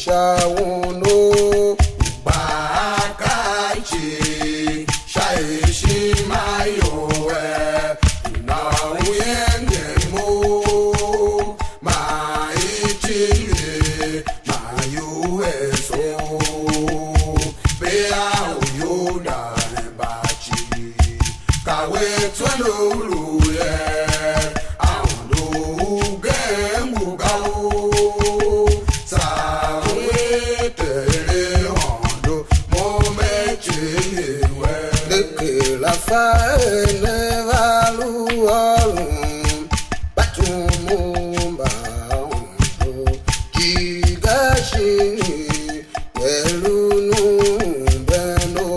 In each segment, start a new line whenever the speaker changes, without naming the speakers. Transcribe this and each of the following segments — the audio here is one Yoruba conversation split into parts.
Sa kàwé tó lóru yẹ àwọn lóògẹ́ mùgá o sàwé tẹ̀lé ọ̀dọ́ mọ́ méjì ìwẹ́. Lèkè láfa ẹ̀ẹ́nẹ́ bá lù ọ̀rùn bá tún mú bá ọ̀dọ́ jìgá ṣe pẹ̀lú nù bẹ́ẹ̀ lọ.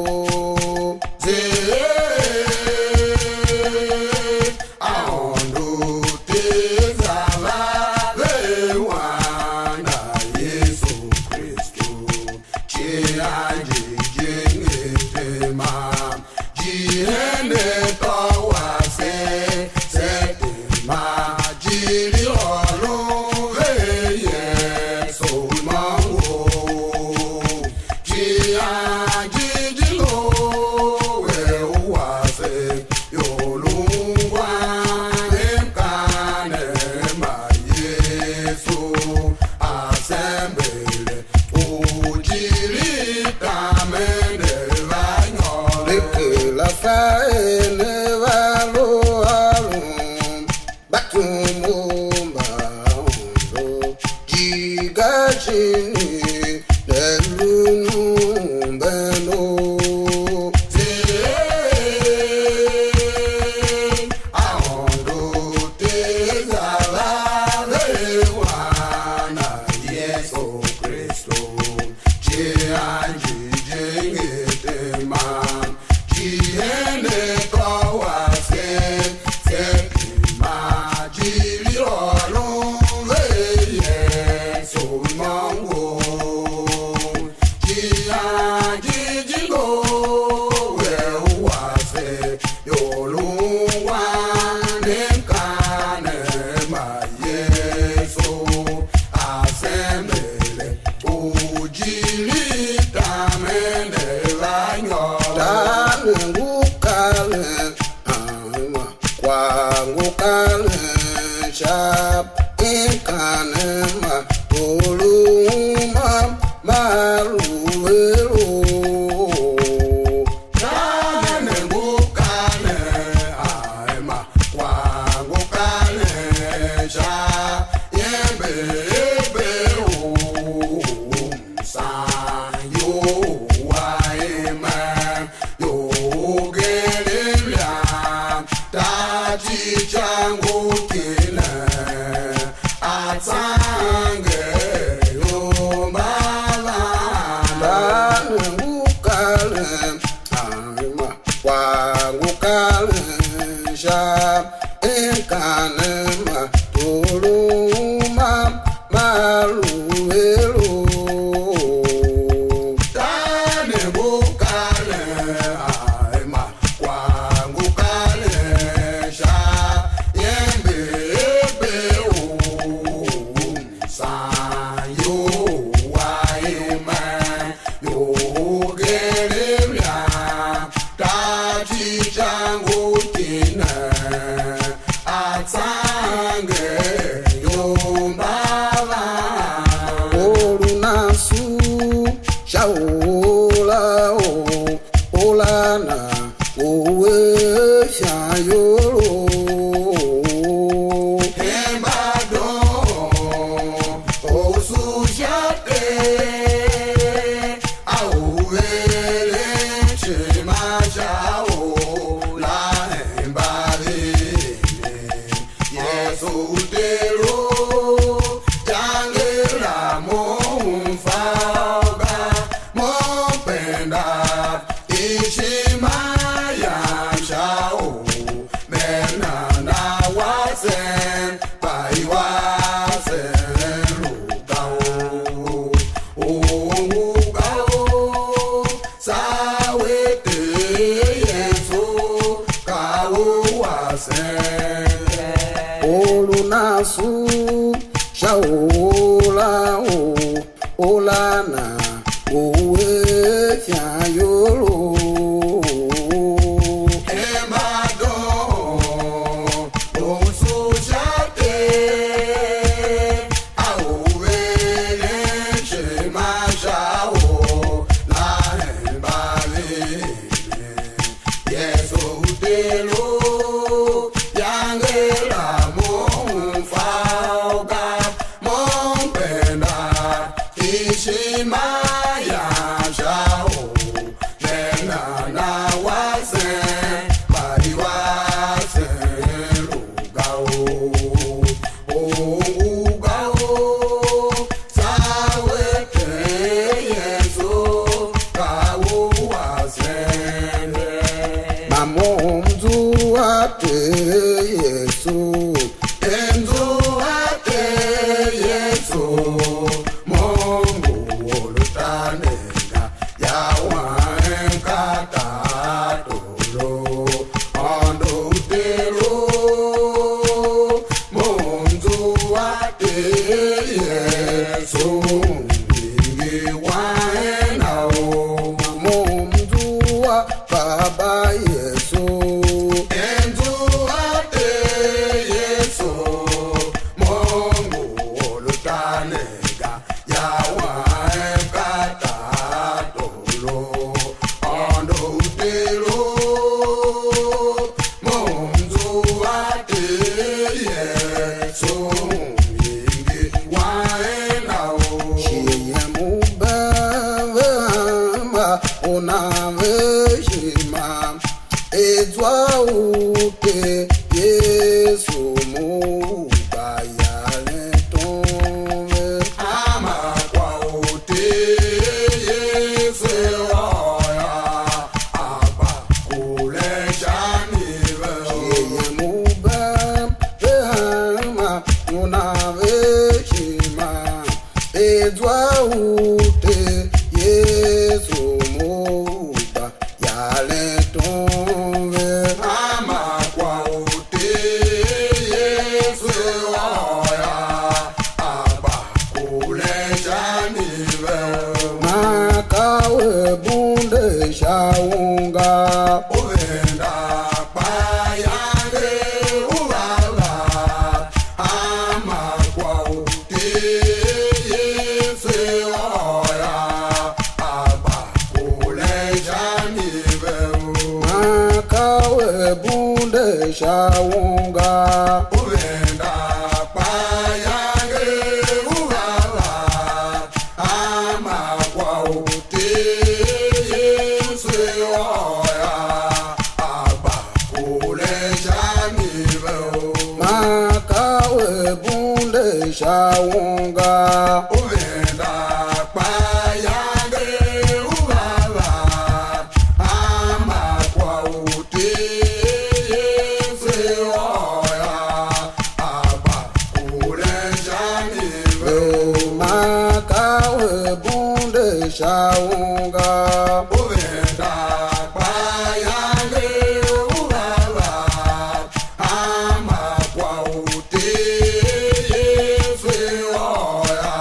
Yes, oh, ate Yesu, enzu ate Yesu, Mungu ulutanenga yawa enkata tolo, ondo utelo, munzu ate Yesu, ingi waenao, munzu wa Baba Yesu, enzu ate Yesu, Mungu ulutanenga yawa enkata tolo, ondo utelo, munzu ate Yesu, ingi waenao, shiye mubama unaveshima, ezwa ute Yesu mubayale tombe, ama kwa ute Yesu oya, apa kule shaniwe, shiye mubama unaveshima, ezwa ute Yesu mubayale tombe, ama kwa ute Yesu oya, apa kule shaniwe, makawe bunde shaunga, uenda payange ubaba, ama kwa ute Yesu oya, apa kule shaniwe, makawe bunde shaunga, uenda payange ubaba, ama kwa ute Yesu oya, apa kule shaniwe, makawe bunde shaunga, uenda payange ubaba, ama kwa ute Yesu oya, apa kule shaniwe, makawe bunde shaunga, uenda payange ubaba, ama kwa ute Yesu oya,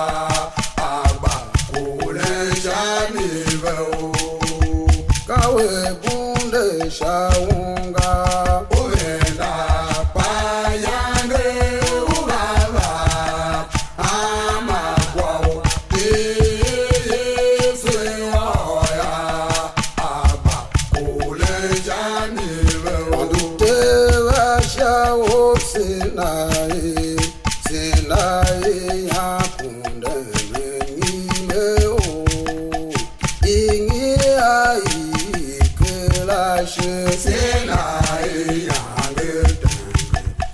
apa kule shaniwe, kawe bunde shaunga, uenda payange ubaba, ama kwa ute Yesu oya, apa kule shaniwe, ondute bashawo Sinai, Sinai yakunde ngimeo, ingi ai kelashe, Sinai yange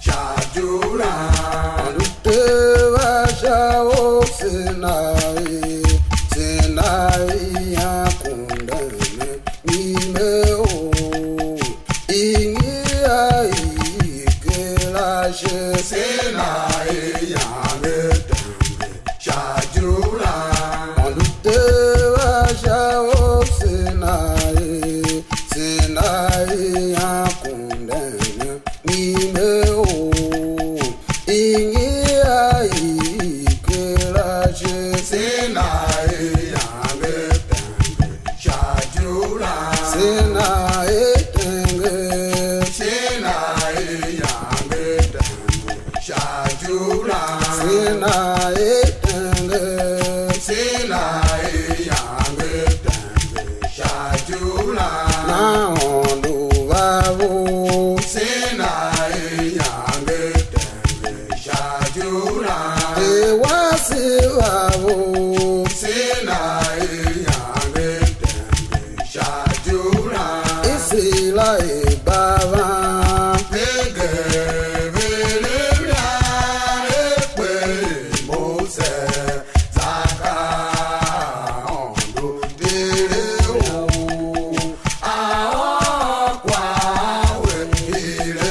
shajula, ondute bashawo Sinai, Sinai yakunde ngimeo, ingi ai kelashe, Sinai yange shajula, ondute bashawo Sinai, Sinai yakunde ngimeo, ingi ai kelashe, Sinai yange shajula, Sinai tenge, Sinai yange shajula, Sinai tenge, Sinai yange shajula, na ondo babo, Sinai yange shajula, ewasi babo, Sinai yange shajula, isila baba, pege Ile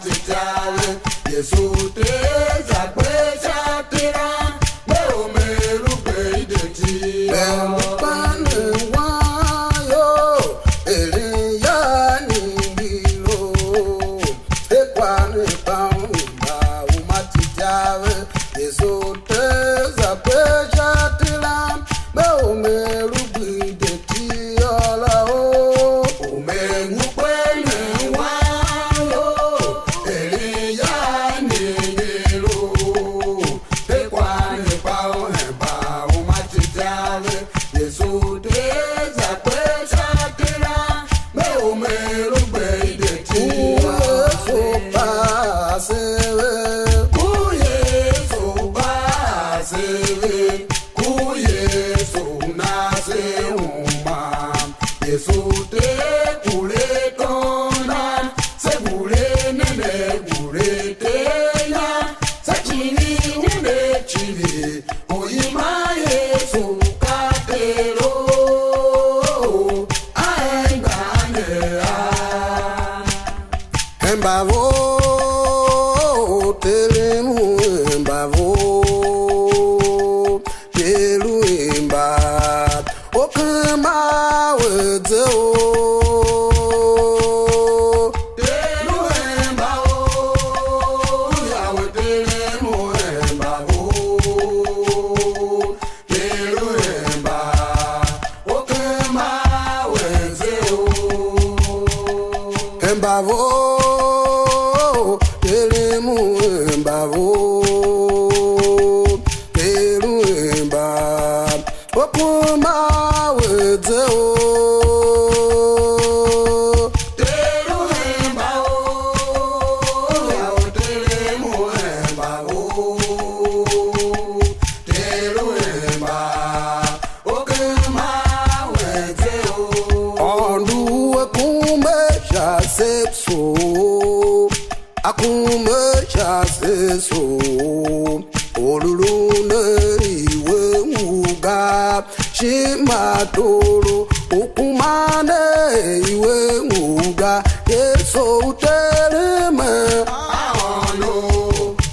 Tita jale Yesu te zakwe chatira be omeru be ideti pane wayo eliya ningiro ekwane paumba umatijave Yesu te zakwe chatira be omeru be ideti ola o omeru Mbavo telemu mbavo telu mba okama wezo telu mba o ya telemu mbavo telu mba okama wezo mbavo mbavo teluemba okuma wezo teluemba o ya teluemba o teluemba okuma wezo ondu kumbe jasepso akume chaseso olulune iwe muga chimatolo ukumane iwe muga Yesu tereme ahono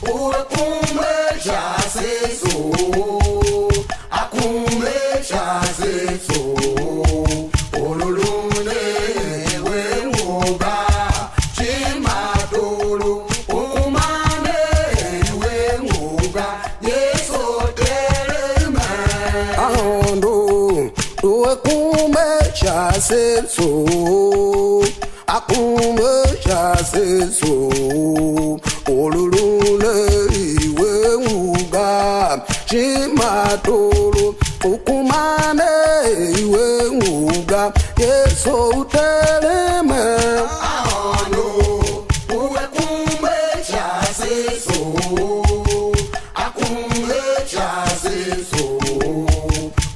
ukume chaseso akume chaseso olulune iwe muga chimatolo chaseso akume chaseso olulune iwe muga chimatolo ukumane iwe muga Yesu tereme ahono uwe kume chaseso akume chaseso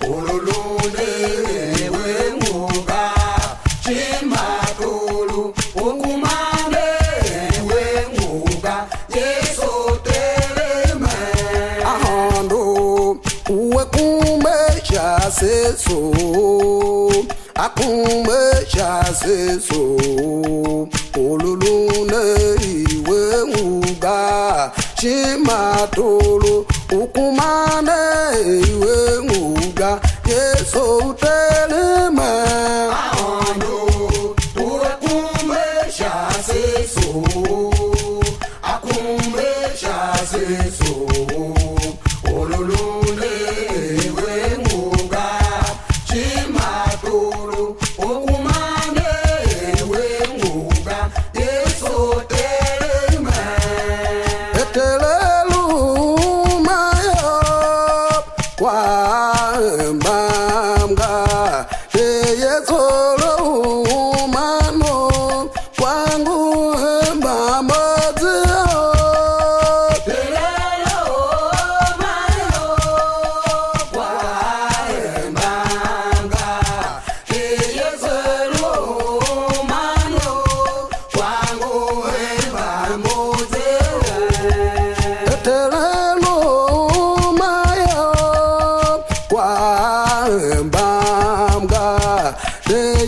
olulune chaseso akume chaseso olulune iwe muga chimatolo ukumane iwe muga Yesu tereme ahono ukume chaseso akume chaseso olulune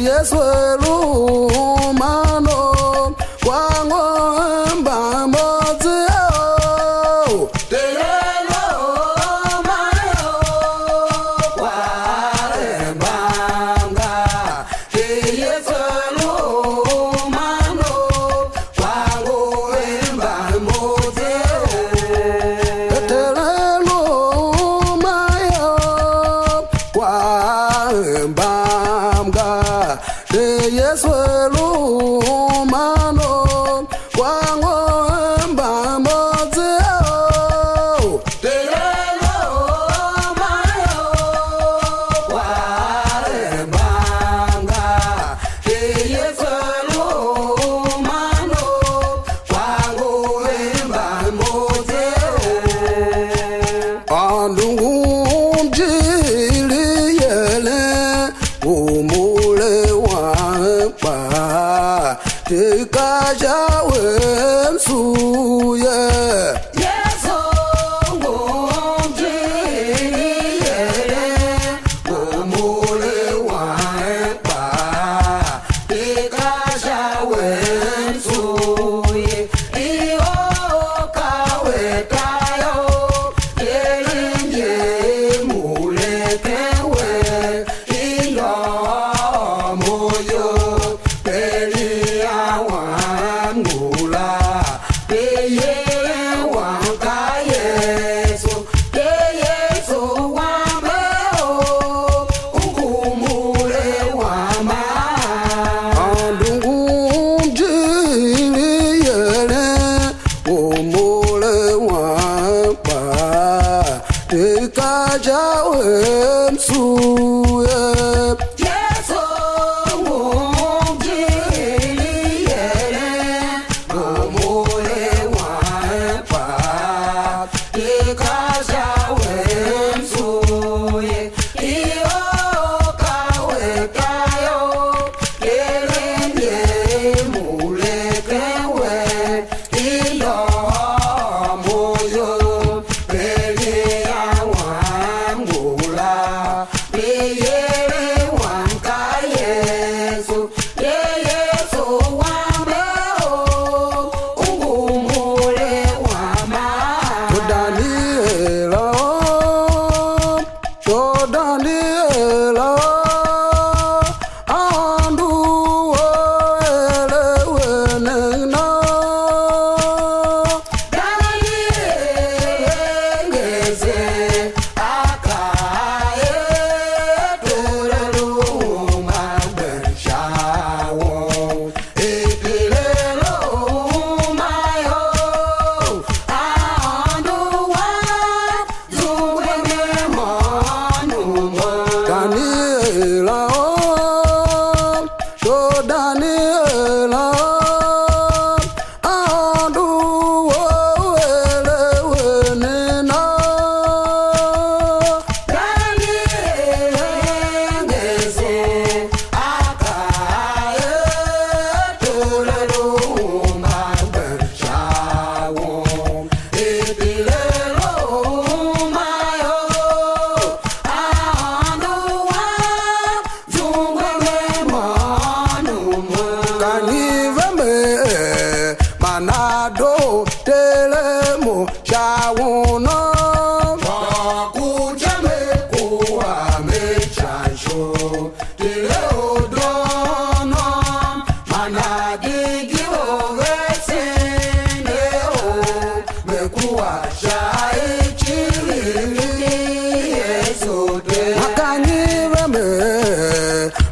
Yesu lumano kwango mbambo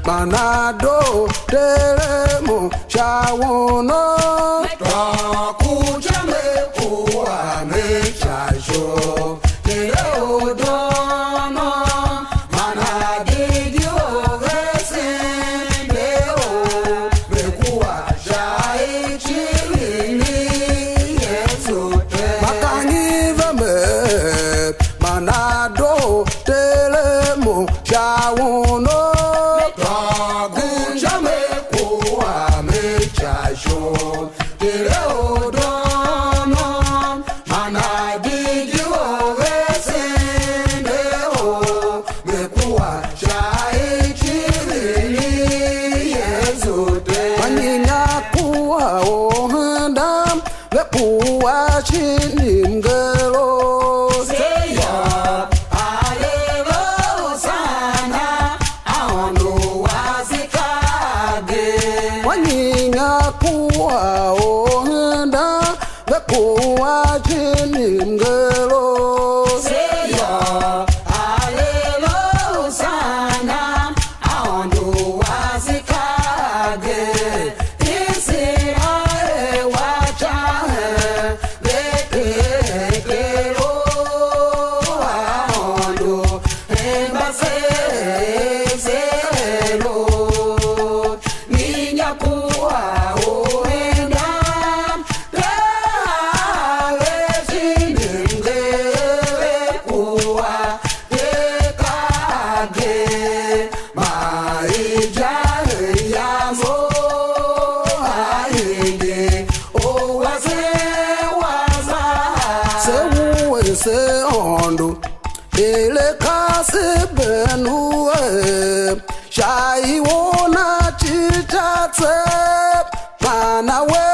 Manado telemo shawono Kuchame kuwa mechasho Odono manadigi ogesendeo Bekuwa shai chilini yesote Makanyive me manado telemo shawono se ondo ele kase benue shai wona chitatse pana we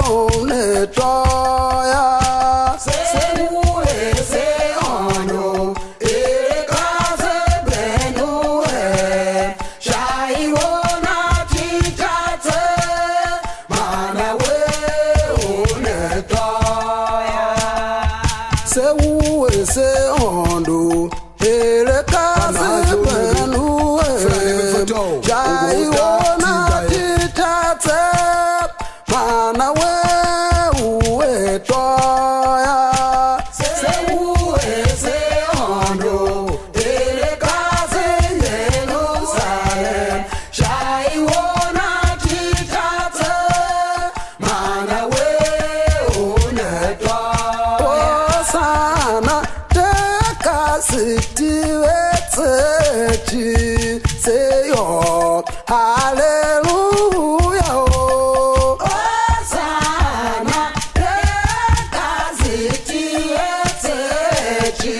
one toya se ondo ele kase benue shai wona chitatse pana we one toya se ondo ele kase benue shai wona chitatse mana we uwe toya se ondo ele kase Jerusalem shai wona chitatse mana we une toya sana te kasitiwetsechi seyo hallelujah Osana te kasitiwetsechi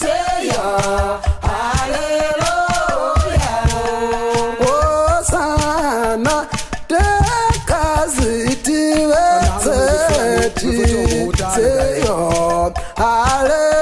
seyo hallelujah Osana te kasitiwetsechi seyo hallelujah